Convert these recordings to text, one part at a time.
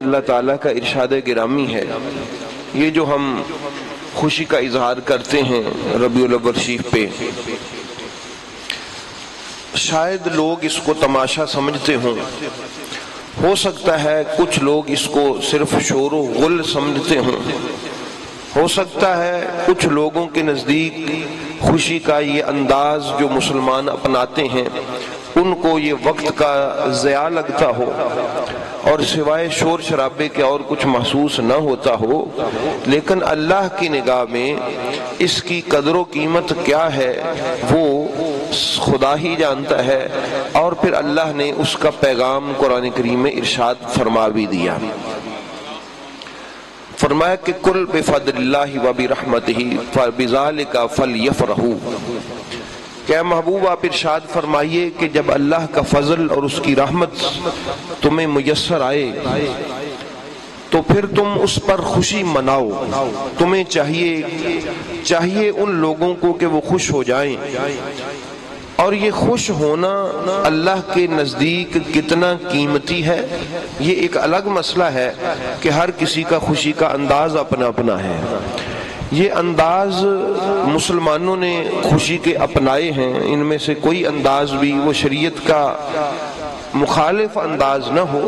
اللہ تعالیٰ کا ارشاد گرامی ہے، یہ جو ہم خوشی کا اظہار کرتے ہیں ربیع الاول شریف پہ، شاید لوگ اس کو تماشا سمجھتے ہوں، ہو سکتا ہے کچھ لوگ اس کو صرف شور و غل سمجھتے ہوں، ہو سکتا ہے کچھ لوگوں کے نزدیک خوشی کا یہ انداز جو مسلمان اپناتے ہیں ان کو یہ وقت کا ضیاع لگتا ہو اور سوائے شور شرابے کے اور کچھ محسوس نہ ہوتا ہو، لیکن اللہ کی نگاہ میں اس کی قدر و قیمت کیا ہے وہ خدا ہی جانتا ہے، اور پھر اللہ نے اس کا پیغام قرآن کریم میں ارشاد فرما بھی دیا، فرمایا کہ کل بفضل اللہ وبرحمتہ فبذلک فلیفرحوا، کہ محبوب آپ ارشاد فرمائیے کہ جب اللہ کا فضل اور اس کی رحمت تمہیں میسر آئے تو پھر تم اس پر خوشی مناؤ، تمہیں چاہیے ان لوگوں کو کہ وہ خوش ہو جائیں، اور یہ خوش ہونا اللہ کے نزدیک کتنا قیمتی ہے یہ ایک الگ مسئلہ ہے کہ ہر کسی کا خوشی کا انداز اپنا اپنا ہے۔ یہ انداز مسلمانوں نے خوشی کے اپنائے ہیں، ان میں سے کوئی انداز بھی وہ شریعت کا مخالف انداز نہ ہو،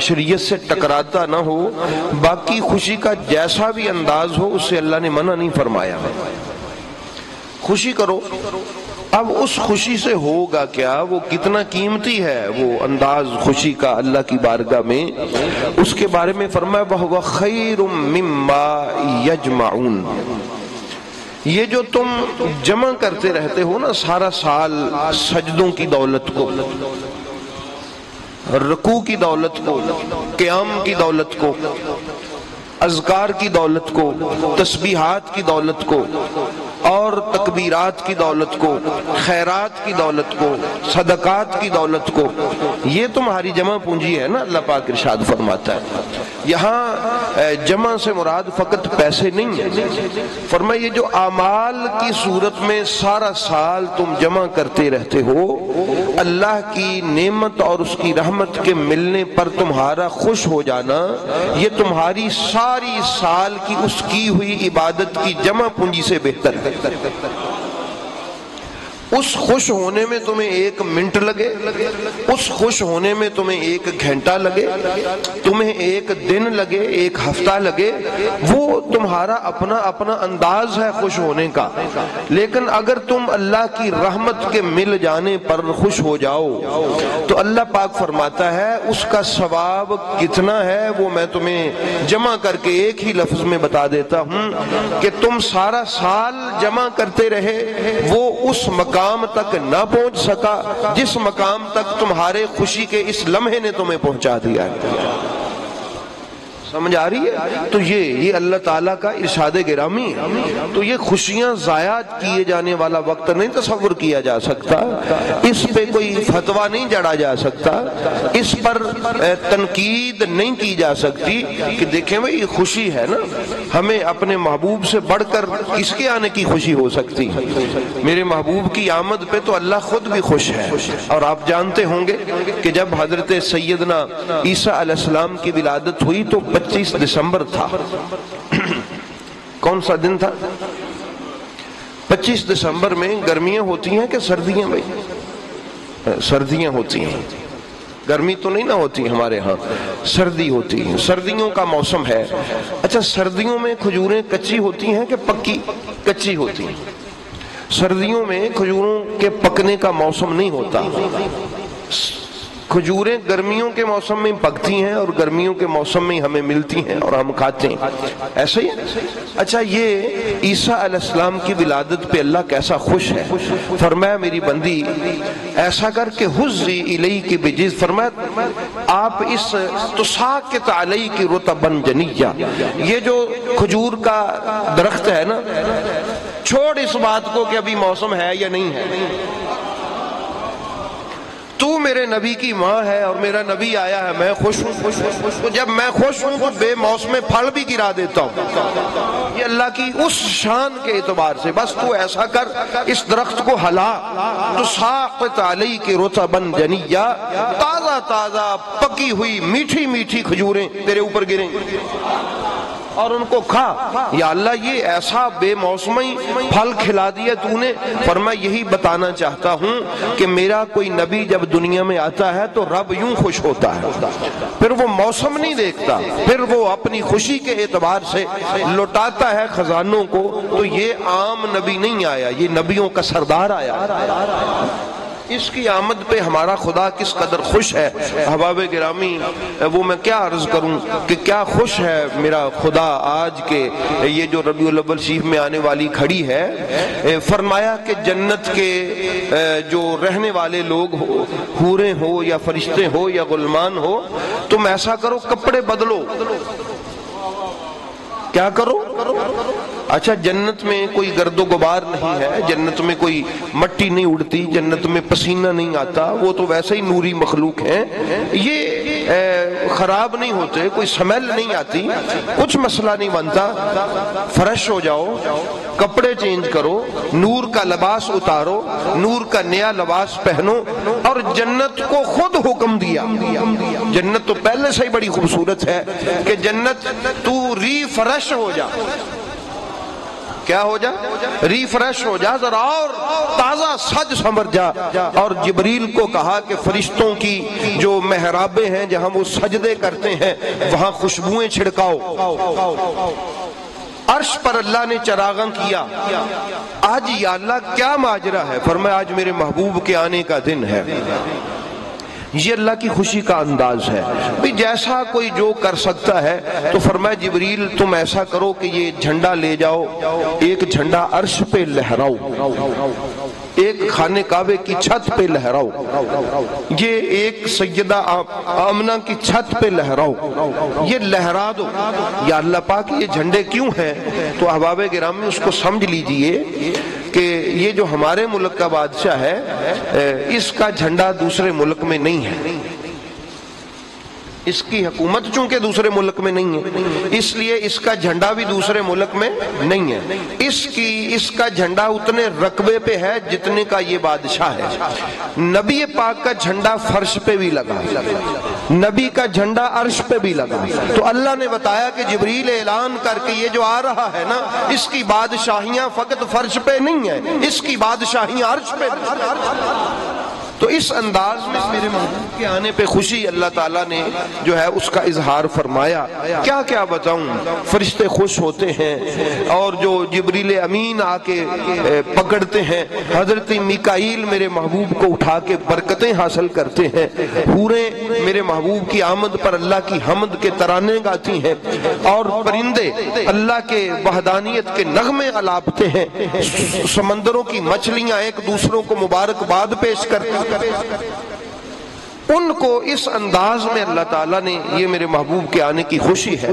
شریعت سے ٹکراتا نہ ہو، باقی خوشی کا جیسا بھی انداز ہو اس سے اللہ نے منع نہیں فرمایا، خوشی کرو۔ اب اس خوشی سے ہوگا کیا، وہ کتنا قیمتی ہے وہ انداز خوشی کا اللہ کی بارگاہ میں، اس کے بارے میں فرمایا وَهُوَ خَيْرٌ مِّمَّا يَجْمَعُونَ، یہ جو تم جمع کرتے رہتے ہو نا سارا سال، سجدوں کی دولت کو، رکوع کی دولت کو، قیام کی دولت کو، اذکار کی دولت کو، تسبیحات کی دولت کو، اور تکبیرات کی دولت کو، خیرات کی دولت کو، صدقات کی دولت کو، یہ تمہاری جمع پونجی ہے نا، اللہ پاک ارشاد فرماتا ہے۔ یہاں جمع سے مراد فقط پیسے نہیں ہے، فرمایا یہ جو اعمال کی صورت میں سارا سال تم جمع کرتے رہتے ہو، اللہ کی نعمت اور اس کی رحمت کے ملنے پر تمہارا خوش ہو جانا، یہ تمہاری ساری سال کی اس کی ہوئی عبادت کی جمع پونجی سے بہتر ہے۔ اس خوش ہونے میں تمہیں 1 منٹ لگے، اس خوش ہونے میں تمہیں 1 گھنٹہ لگے، تمہیں 1 دن لگے، 1 ہفتہ لگے، وہ تمہارا اپنا اپنا انداز ہے خوش ہونے کا، لیکن اگر تم اللہ کی رحمت کے مل جانے پر خوش ہو جاؤ تو اللہ پاک فرماتا ہے اس کا ثواب کتنا ہے وہ میں تمہیں جمع کر کے ایک ہی لفظ میں بتا دیتا ہوں کہ تم سارا سال جمع کرتے رہے، وہ اس مقام تک نہ پہنچ سکا جس مقام تک تمہارے خوشی کے اس لمحے نے تمہیں پہنچا دیا ہے۔ سمجھ آ رہی ہے؟ تو یہ اللہ تعالیٰ کا ارشاد گرامی ہے۔ تو یہ خوشیاں ضائع کیے جانے والا وقت نہیں تصور کیا جا سکتا، اس پہ کوئی فتویٰ نہیں جڑا جا سکتا، اس پر تنقید نہیں کی جا سکتی کہ دیکھیں بھئی یہ خوشی ہے نا، ہمیں اپنے محبوب سے بڑھ کر کس کے آنے کی خوشی ہو سکتی؟ میرے محبوب کی آمد پہ تو اللہ خود بھی خوش ہے۔ اور آپ جانتے ہوں گے کہ جب حضرت سیدنا عیسیٰ علیہ السلام کی ولادت ہوئی تو 25 دسمبر تھا۔ کون سا دن تھا؟ 25 دسمبر میں گرمیاں ہوتی ہیں کہ سردیاں؟ بھائی سردیاں ہوتی ہیں، گرمی تو نہیں نہ ہوتی ہمارے ہاں، سردی ہوتی ہے، سردیوں کا موسم ہے۔ اچھا سردیوں میں کھجوریں کچی ہوتی ہیں کہ پکی؟ کچی ہوتی ہیں۔ سردیوں میں کھجوروں کے پکنے کا موسم نہیں ہوتا، کھجوریں گرمیوں کے موسم میں پکتی ہیں اور گرمیوں کے موسم میں ہمیں ملتی ہیں اور ہم کھاتے ہیں، ایسا ہی ہے۔ اچھا یہ عیسیٰ علیہ السلام کی ولادت پہ اللہ کیسا خوش ہے، فرمایا میری بندی ایسا کر کے حزی الیک بجذع، فرمایا آپ اس تساقط علیک رطبا جنیا، یہ جو کھجور کا درخت ہے نا، چھوڑ اس بات کو کہ ابھی موسم ہے یا نہیں ہے، تو میرے نبی کی ماں ہے اور میرا نبی آیا ہے، میں خوش ہوں، تو جب میں خوش ہوں تو بے موسم پھل بھی گرا دیتا ہوں، یہ اللہ کی اس شان کے اعتبار سے۔ بس تو ایسا کر اس درخت کو ہلا، تساقط علیک رطبا جنیا، تازہ تازہ تازہ پکی ہوئی میٹھی میٹھی کھجوریں تیرے اوپر گریں اور ان کو کھا۔ یا اللہ یہ ایسا بے موسمی پھل کھلا دیا تو نے۔ فرمایا یہی بتانا چاہتا ہوں کہ میرا کوئی نبی جب دنیا میں آتا ہے تو رب یوں خوش ہوتا ہے، پھر وہ موسم نہیں دیکھتا، پھر وہ اپنی خوشی کے اعتبار سے لوٹاتا ہے خزانوں کو۔ تو یہ عام نبی نہیں آیا، یہ نبیوں کا سردار آیا۔ اس کی آمد پہ ہمارا خدا کس قدر خوش ہے۔ احباب گرامی، وہ میں کیا عرض کروں کہ کیا خوش ہے میرا خدا آج کے یہ جو ربیع الاول شریف میں آنے والی کھڑی ہے۔ فرمایا کہ جنت کے جو رہنے والے لوگ ہو، حوریں ہو یا فرشتے ہو یا غلمان ہو، تم ایسا کرو کپڑے بدلو۔ کیا کرو؟ اچھا جنت میں کوئی گرد و غبار نہیں ہے، جنت میں کوئی مٹی نہیں اڑتی، جنت میں پسینہ نہیں آتا، وہ تو ویسے ہی نوری مخلوق ہیں، یہ خراب نہیں ہوتے، کوئی سمیل نہیں آتی، کچھ مسئلہ نہیں بنتا۔ فریش ہو جاؤ، کپڑے چینج کرو، نور کا لباس اتارو، نور کا نیا لباس پہنو، اور جنت کو خود حکم دیا۔ جنت تو پہلے سے ہی بڑی خوبصورت ہے کہ جنت تو ری فریش ہو جا۔ کیا ہو جا؟ ریفریش ہو جا، ذرا اور تازہ سج سنور جا۔ اور جبریل کو کہا کہ فرشتوں کی جو محرابیں ہیں جہاں وہ سجدے کرتے ہیں وہاں خوشبوئیں چھڑکاؤ۔ عرش پر اللہ نے چراغاں کیا۔ آج یا اللہ کیا ماجرا ہے؟ فرمایا آج میرے محبوب کے آنے کا دن ہے۔ یہ اللہ کی خوشی کا انداز ہے۔ بھی جیسا کوئی جو کر سکتا ہے تو فرمایا جبریل تم ایسا کرو کہ یہ جھنڈا لے جاؤ، ایک جھنڈا عرش پہ لہراؤ، ایک خانہ کعبے کی چھت پہ لہراؤ، یہ ایک سیدہ آمنہ کی چھت پہ لہراؤ، یہ لہرا دو۔ یا اللہ پاک یہ جھنڈے کیوں ہیں؟ تو احباب گرامی اس کو سمجھ لیجئے کہ یہ جو ہمارے ملک کا بادشاہ ہے اس کا جھنڈا دوسرے ملک میں نہیں ہے، اس کی حکومت چونکہ دوسرے ملک میں نہیں ہے اس لیے اس کا جھنڈا بھی دوسرے ملک میں نہیں ہے۔ اس کا جھنڈا اتنے رقبے پہ ہے جتنے کا یہ بادشاہ ہے۔ نبی پاک کا جھنڈا فرش پہ بھی لگا، نبی کا جھنڈا عرش پہ بھی لگا۔ تو اللہ نے بتایا کہ جبریل اعلان کر کے یہ جو آ رہا ہے نا، اس کی بادشاہیاں فقط فرش پہ نہیں ہیں، اس کی بادشاہیاں عرش پہ۔ تو اس انداز میں میرے محبوب کے آنے پہ خوشی اللہ تعالیٰ نے جو ہے اس کا اظہار فرمایا۔ کیا کیا بتاؤں، فرشتے خوش ہوتے ہیں اور جو جبریل امین آ کے پکڑتے ہیں، حضرت میکائیل میرے محبوب کو اٹھا کے برکتیں حاصل کرتے ہیں، حوریں میرے محبوب کی آمد پر اللہ کی حمد کے ترانے گاتی ہیں، اور پرندے اللہ کے وحدانیت کے نغمے الاپتے ہیں، سمندروں کی مچھلیاں ایک دوسروں کو مبارکباد پیش کرتی ہیں۔ ان کو اس انداز میں اللہ تعالیٰ نے، یہ میرے محبوب کے آنے کی خوشی ہے۔